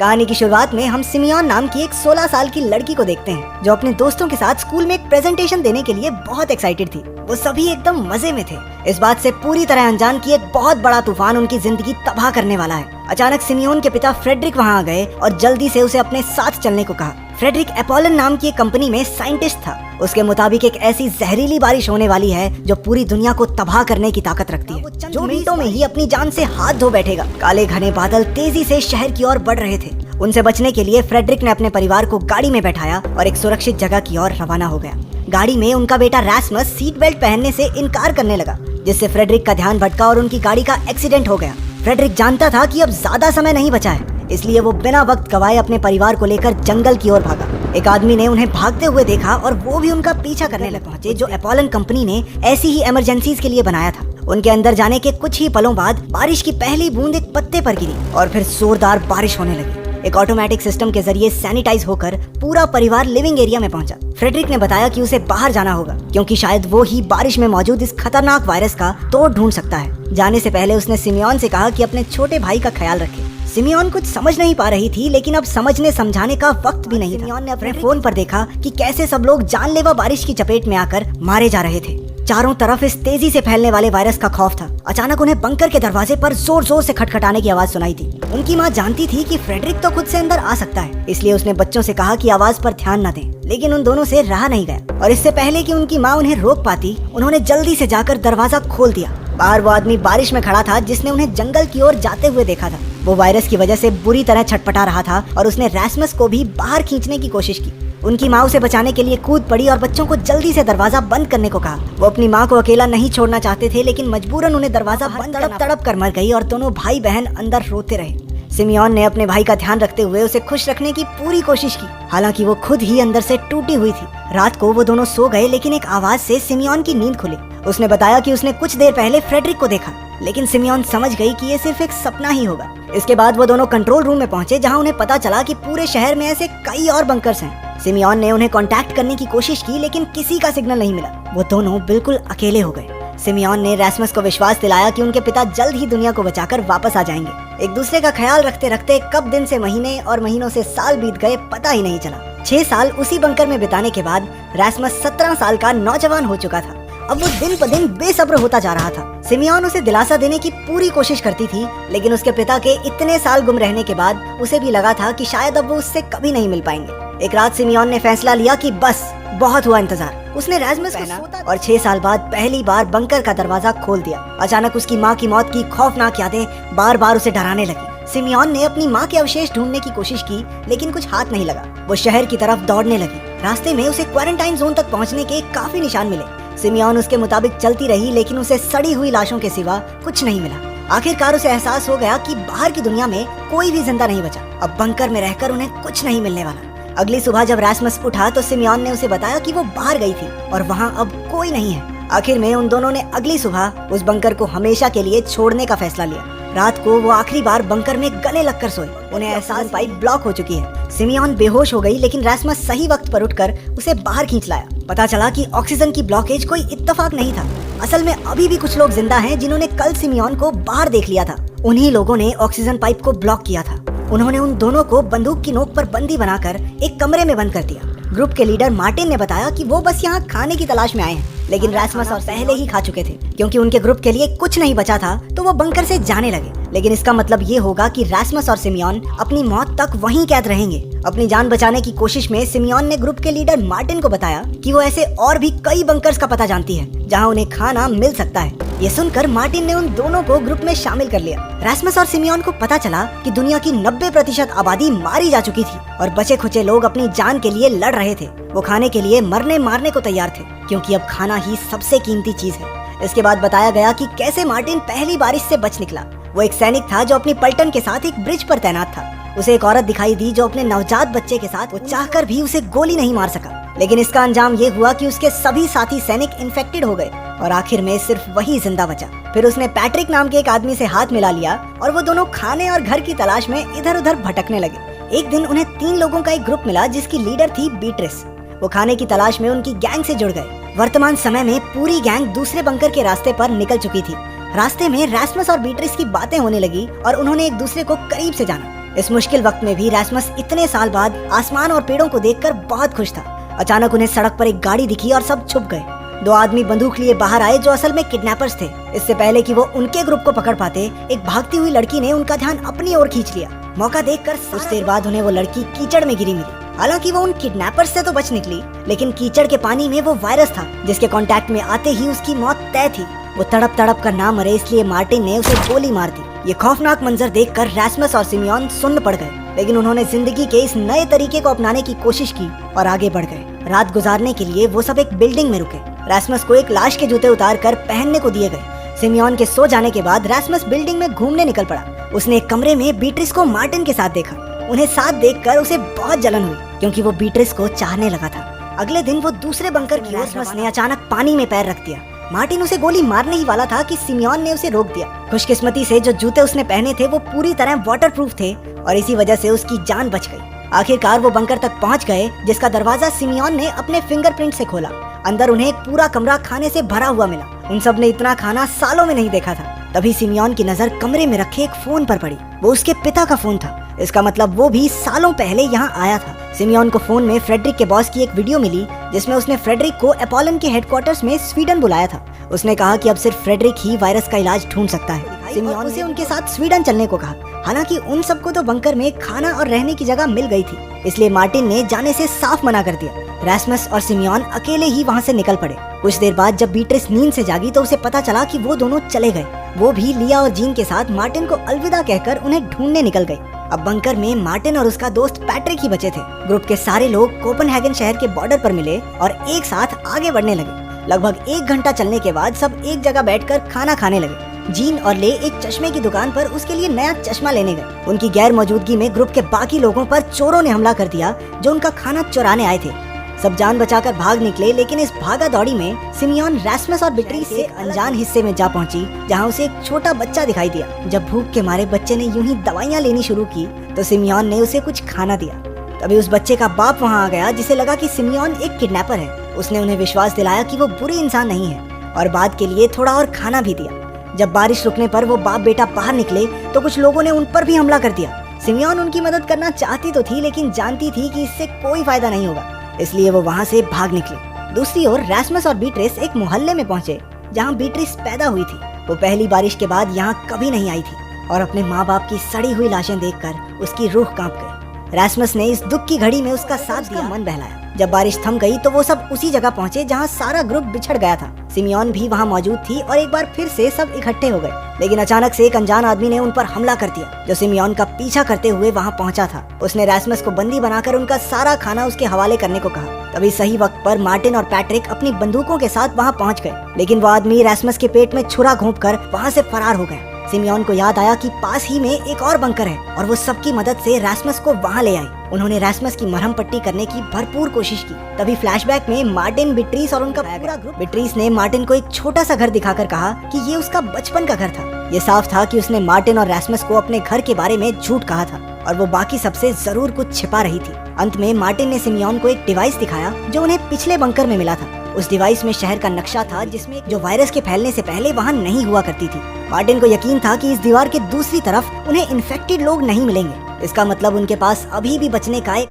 कहानी की शुरुआत में हम सिमियोन नाम की एक 16 साल की लड़की को देखते हैं जो अपने दोस्तों के साथ स्कूल में एक प्रेजेंटेशन देने के लिए बहुत एक्साइटेड थी। वो सभी एकदम मजे में थे, इस बात से पूरी तरह अनजान कि एक बहुत बड़ा तूफान उनकी जिंदगी तबाह करने वाला है। अचानक सिमियोन के पिता फ्रेडरिक वहाँ आ गए और जल्दी से उसे अपने साथ चलने को कहा। फ्रेडरिक एपोलन नाम की एक कंपनी में साइंटिस्ट था। उसके मुताबिक एक ऐसी जहरीली बारिश होने वाली है जो पूरी दुनिया को तबाह करने की ताकत रखती है, जो मिनटों में ही अपनी जान से हाथ धो बैठेगा। काले घने बादल तेजी से शहर की ओर बढ़ रहे थे। उनसे बचने के लिए फ्रेडरिक ने अपने परिवार को गाड़ी में बैठाया और एक सुरक्षित जगह की ओर रवाना हो गया। गाड़ी में उनका बेटा रैस्मस सीट बेल्ट पहनने से इनकार करने लगा, जिससे फ्रेडरिक का ध्यान भटका और उनकी गाड़ी का एक्सीडेंट हो गया। फ्रेडरिक जानता था कि अब ज्यादा समय नहीं बचा है, इसलिए वो बिना वक्त गवाए अपने परिवार को लेकर जंगल की ओर भागा। एक आदमी ने उन्हें भागते हुए देखा और वो भी उनका पीछा करने लग पहुंचे, जो एपोलन कंपनी ने ऐसी ही इमरजेंसीज के लिए बनाया था। उनके अंदर जाने के कुछ ही पलों बाद बारिश की पहली बूंद एक पत्ते पर गिरी और फिर जोरदार बारिश होने लगी। एक ऑटोमेटिक सिस्टम के जरिए सैनिटाइज होकर पूरा परिवार लिविंग एरिया में पहुंचा। फ्रेडरिक ने बताया कि उसे बाहर जाना होगा, क्योंकि शायद वो ही बारिश में मौजूद इस खतरनाक वायरस का तोड़ ढूंढ सकता है। जाने से पहले उसने सिमियोन से कहा कि अपने छोटे भाई का ख्याल रखे। सिमियोन कुछ समझ नहीं पा रही थी, लेकिन अब समझने समझाने का वक्त भी नहीं था। सिमियोन ने अपने फोन पर देखा कि कैसे सब लोग जानलेवा बारिश की चपेट में आकर मारे जा रहे थे। चारों तरफ इस तेजी से फैलने वाले वायरस का खौफ था। अचानक उन्हें बंकर के दरवाजे पर जोर जोर से खटखटाने की आवाज सुनाई थी। उनकी माँ जानती थी कि फ्रेडरिक तो खुद से अंदर आ सकता है, इसलिए उसने बच्चों से कहा कि आवाज पर ध्यान न दें, लेकिन उन दोनों से रहा नहीं गया और इससे पहले कि उनकी माँ उन्हें रोक पाती, उन्होंने जल्दी से जाकर दरवाजा खोल दिया। बाहर वो आदमी बारिश में खड़ा था जिसने उन्हें जंगल की ओर जाते हुए देखा था। वो वायरस की वजह से बुरी तरह छटपटा रहा था और उसने रैस्मस को भी बाहर खींचने की कोशिश की। उनकी माँ उसे बचाने के लिए कूद पड़ी और बच्चों को जल्दी से दरवाजा बंद करने को कहा। वो अपनी माँ को अकेला नहीं छोड़ना चाहते थे, लेकिन मजबूरन उन्हें दरवाजा बंद तड़प कर मर गई और दोनों भाई बहन अंदर रोते रहे। सिमियोन ने अपने भाई का ध्यान रखते हुए उसे खुश रखने की पूरी कोशिश की, हालांकि वो खुद ही अंदर से टूटी हुई थी। रात को वो दोनों सो गए, लेकिन एक आवाज से सिमियोन की नींद खुली। उसने बताया कि उसने कुछ देर पहले फ्रेडरिक को देखा, लेकिन सिमियोन समझ गई कि ये सिर्फ एक सपना ही होगा। इसके बाद वो दोनों कंट्रोल रूम में पहुंचे, जहां उन्हें पता चला कि पूरे शहर में ऐसे कई और बंकर्स हैं। सिमियोन ने उन्हें कांटेक्ट करने की कोशिश की, लेकिन किसी का सिग्नल नहीं मिला। वो दोनों बिल्कुल अकेले हो गए। सिमियोन ने रैस्मस को विश्वास दिलाया कि उनके पिता जल्द ही दुनिया को बचाकर वापस आ जाएंगे। एक दूसरे का ख्याल रखते रखते कब दिन से महीने और महीनों से साल बीत गए पता ही नहीं चला। 6 साल उसी बंकर में बिताने के बाद रैस्मस 17 साल का नौजवान हो चुका था। अब वो दिन ब दिन बेसब्र होता जा रहा था। सिमियोन उसे दिलासा देने की पूरी कोशिश करती थी, लेकिन उसके पिता के इतने साल गुम रहने के बाद उसे भी लगा था कि शायद अब वो उससे कभी नहीं मिल पाएंगे। एक रात सिमियोन ने फैसला लिया कि बस बहुत हुआ इंतजार। उसने रैस्मस को पहना और 6 साल बाद पहली बार बंकर का दरवाजा खोल दिया। अचानक उसकी माँ की मौत की खौफनाक यादें बार बार उसे डराने लगी। सिमियोन ने अपनी माँ के अवशेष ढूंढने की कोशिश की, लेकिन कुछ हाथ नहीं लगा। वो शहर की तरफ दौड़ने लगी। रास्ते में उसे क्वारंटाइन जोन तक पहुँचने के काफी निशान मिले। सिमियोन उसके मुताबिक चलती रही, लेकिन उसे सड़ी हुई लाशों के सिवा कुछ नहीं मिला। आखिरकार उसे एहसास हो गया कि बाहर की दुनिया में कोई भी जिंदा नहीं बचा। अब बंकर में रहकर उन्हें कुछ नहीं मिलने वाला। अगली सुबह जब रैस्मस उठा तो सिमियोन ने उसे बताया कि वो बाहर गई थी और वहाँ अब कोई नहीं है। आखिर में उन दोनों ने अगली सुबह उस बंकर को हमेशा के लिए छोड़ने का फैसला लिया। रात को वो आखिरी बार बंकर में गले लगकर सोए। उन्हें एहसास पाइप ब्लॉक हो चुकी है। सिमियोन बेहोश हो गई, लेकिन रैस्मस सही वक्त पर उठकर उसे बाहर खींच लाया। पता चला कि ऑक्सीजन की ब्लॉकेज कोई इत्तेफाक नहीं था। असल में अभी भी कुछ लोग जिंदा हैं जिन्होंने कल सिमियोन को बाहर देख लिया था। उन्हीं लोगों ने ऑक्सीजन पाइप को ब्लॉक किया था। उन्होंने उन दोनों को बंदूक की नोक पर बंदी बनाकर एक कमरे में बंद कर दिया। ग्रुप के लीडर मार्टिन ने बताया कि वो बस यहाँ खाने की तलाश में आए हैं, लेकिन रैस्मस और पहले ही खा चुके थे। क्योंकि उनके ग्रुप के लिए कुछ नहीं बचा था, तो वो बंकर से जाने लगे। लेकिन इसका मतलब ये होगा कि रैस्मस और सिमियोन अपनी मौत तक वहीं कैद रहेंगे। अपनी जान बचाने की कोशिश में सिमियोन ने ग्रुप के लीडर मार्टिन को बताया कि वो ऐसे और भी कई बंकर्स का पता जानती है, जहाँ उन्हें खाना मिल सकता है। ये सुनकर मार्टिन ने उन दोनों को ग्रुप में शामिल कर लिया। रैस्मस और सिमियोन को पता चला कि दुनिया की 90% आबादी मारी जा चुकी थी और बचे खुचे लोग अपनी जान के लिए लड़ रहे थे। वो खाने के लिए मरने मारने को तैयार थे, क्योंकि अब खाना ही सबसे कीमती चीज है। इसके बाद बताया गया कि कैसे मार्टिन पहली बारिश से बच निकला। वो एक सैनिक था जो अपनी पलटन के साथ एक ब्रिज पर तैनात था। उसे एक औरत दिखाई दी जो अपने नवजात बच्चे के साथ, वो चाहकर भी उसे गोली नहीं मार सका। लेकिन इसका अंजाम ये हुआ कि उसके सभी साथी सैनिक इन्फेक्टेड हो गए और आखिर में सिर्फ वही जिंदा बचा। फिर उसने पैट्रिक नाम के एक आदमी से हाथ मिला लिया और वो दोनों खाने और घर की तलाश में इधर उधर भटकने लगे। एक दिन उन्हें 3 लोगों का एक ग्रुप मिला जिसकी लीडर थी बीट्रिस। वो खाने की तलाश में उनकी गैंग से जुड़ गए। वर्तमान समय में पूरी गैंग दूसरे बंकर के रास्ते पर निकल चुकी थी। रास्ते में रैस्मस और बीट्रिस की बातें होने लगी और उन्होंने एक दूसरे को करीब से जाना। इस मुश्किल वक्त में भी रैस्मस इतने साल बाद आसमान और पेड़ों को देखकर बहुत खुश था। अचानक उन्हें सड़क पर एक गाड़ी दिखी और सब छुप गए। 2 आदमी बंदूक लिए बाहर आए जो असल में किडनैपर्स थे। इससे पहले कि वो उनके ग्रुप को पकड़ पाते, एक भागती हुई लड़की ने उनका ध्यान अपनी ओर खींच लिया। मौका देखकर कुछ देर बाद उन्हें वो लड़की कीचड़ में गिरी मिली। हालांकि वो उन किडनैपर्स से तो बच निकली, लेकिन कीचड़ के पानी में वो वायरस था जिसके कांटेक्ट में आते ही उसकी मौत तय थी। वो तड़प तड़प कर ना मरे, इसलिए मार्टिन ने उसे गोली मार दी। ये खौफनाक मंजर देखकर रैस्मस और सिमियोन सुन्न पड़ गए, लेकिन उन्होंने जिंदगी के इस नए तरीके को अपनाने की कोशिश की और आगे बढ़ गए। रात गुजारने के लिए वो सब एक बिल्डिंग में रुके। रैस्मस को एक लाश के जूते उतार कर पहनने को दिए गए। सिमियोन के सो जाने के बाद रैस्मस बिल्डिंग में घूमने निकल पड़ा। उसने एक कमरे में बीट्रिस को मार्टिन के साथ देखा। उन्हें साथ देखकर उसे बहुत जलन हुई, क्योंकि वो बीट्रिस को चाहने लगा था। अगले दिन वो दूसरे बंकर की ओर रैस्मस ने अचानक पानी में पैर रख दिया। मार्टिन उसे गोली मारने ही वाला था कि सिमियोन ने उसे रोक दिया। खुशकिस्मती से जो जूते उसने पहने थे वो पूरी तरह वाटरप्रूफ थे और इसी वजह से उसकी जान बच गई। आखिरकार वो बंकर तक पहुंच गए, जिसका दरवाजा सिमियोन ने अपने फिंगरप्रिंट से खोला। अंदर उन्हें एक पूरा कमरा खाने से भरा हुआ मिला। उन सब ने इतना खाना सालों में नहीं देखा था। तभी सिमियोन की नजर कमरे में रखे एक फोन पर पड़ी। वो उसके पिता का फोन था। इसका मतलब वो भी सालों पहले यहाँ आया था। सिमियोन को फोन में फ्रेडरिक के बॉस की एक वीडियो मिली, जिसमें उसने फ्रेडरिक को एपोलन के हेडक्वार्टर्स में स्वीडन बुलाया था। उसने कहा कि अब सिर्फ फ्रेडरिक ही वायरस का इलाज ढूंढ सकता है। सिमियोन ने उनके साथ स्वीडन चलने को कहा। हालांकि उन सबको तो बंकर में खाना और रहने की जगह मिल गई थी, इसलिए मार्टिन ने जाने से साफ मना कर दिया। रैस्मस और सिमियोन अकेले ही वहाँ से निकल पड़े। कुछ देर बाद जब बीट्रिस नींद से जागी तो उसे पता चला कि वो दोनों चले गए। वो भी लिया और जीन के साथ मार्टिन को अलविदा कहकर उन्हें ढूंढने निकल गई। अब बंकर में मार्टिन और उसका दोस्त पैट्रिक ही बचे थे। ग्रुप के सारे लोग कोपेनहेगन शहर के बॉर्डर पर मिले और एक साथ आगे बढ़ने लगे। लगभग 1 घंटा चलने के बाद सब एक जगह बैठकर खाना खाने लगे। जीन और ले एक चश्मे की दुकान पर उसके लिए नया चश्मा लेने गए। उनकी गैर मौजूदगी में ग्रुप के बाकी लोगों पर चोरों ने हमला कर दिया जो उनका खाना चुराने आए थे। सब जान बचाकर भाग निकले, लेकिन इस भागा दौड़ी में सिमियोन रैस्मस और बीट्रिस से अनजान हिस्से में जा पहुंची, जहां उसे एक छोटा बच्चा दिखाई दिया। जब भूख के मारे बच्चे ने यूं ही दवाइयां लेनी शुरू की तो सिमियोन ने उसे कुछ खाना दिया। तभी उस बच्चे का बाप वहां आ गया, जिसे लगा कि सिमियोन एक किडनैपर है। उसने उन्हें विश्वास दिलाया कि वो बुरे इंसान नहीं है और बाद के लिए थोड़ा और खाना भी दिया। जब बारिश रुकने पर वो बाप बेटा बाहर निकले तो कुछ लोगों ने उन पर भी हमला कर दिया। सिमियोन उनकी मदद करना चाहती तो थी, लेकिन जानती थी कि इससे कोई फायदा नहीं होगा, इसलिए वो वहाँ से भाग निकले। दूसरी ओर रैस्मस और बीट्रिस एक मोहल्ले में पहुंचे जहाँ बीट्रिस पैदा हुई थी। वो पहली बारिश के बाद यहाँ कभी नहीं आई थी और अपने माँ बाप की सड़ी हुई लाशें देखकर उसकी रूह कांप गई। रैस्मस ने इस दुख की घड़ी में उसका साथ दिया, मन बहलाया। जब बारिश थम गई तो वो सब उसी जगह पहुंचे जहाँ सारा ग्रुप बिछड़ गया था। सिमियोन भी वहाँ मौजूद थी और एक बार फिर से सब इकट्ठे हो गए, लेकिन अचानक से एक अनजान आदमी ने उन पर हमला कर दिया जो सिमियोन का पीछा करते हुए वहाँ पहुँचा था। उसने रैस्मस को बंदी बनाकर उनका सारा खाना उसके हवाले करने को कहा। तभी सही वक्त पर मार्टिन और पैट्रिक अपनी बंदूकों के साथ वहाँ पहुँच गए, लेकिन वो आदमी रैस्मस के पेट में छुरा घोंपकर वहाँ से फरार हो गया। सिमियोन को याद आया कि पास ही में एक और बंकर है और वो सबकी मदद से रैस्मस को वहाँ ले आई। उन्होंने रैस्मस की मरहम पट्टी करने की भरपूर कोशिश की। तभी फ्लैशबैक में मार्टिन, बीट्रिस और उनका पूरा ग्रुप। बीट्रिस ने मार्टिन को एक छोटा सा घर दिखाकर कहा कि ये उसका बचपन का घर था। ये साफ था कि उसने मार्टिन और रैस्मस को अपने घर के बारे में झूठ कहा था और वो बाकी सबसे जरूर कुछ छिपा रही थी। अंत में मार्टिन ने सिमियोन को एक डिवाइस दिखाया जो उन्हें पिछले बंकर में मिला था। उस डिवाइस में शहर का नक्शा था, जिसमें जो वायरस के फैलने से पहले वहाँ नहीं हुआ करती थी। मार्टिन को यकीन था कि इस दीवार के दूसरी तरफ उन्हें इन्फेक्टेड लोग नहीं मिलेंगे। इसका मतलब उनके पास अभी भी बचने का एक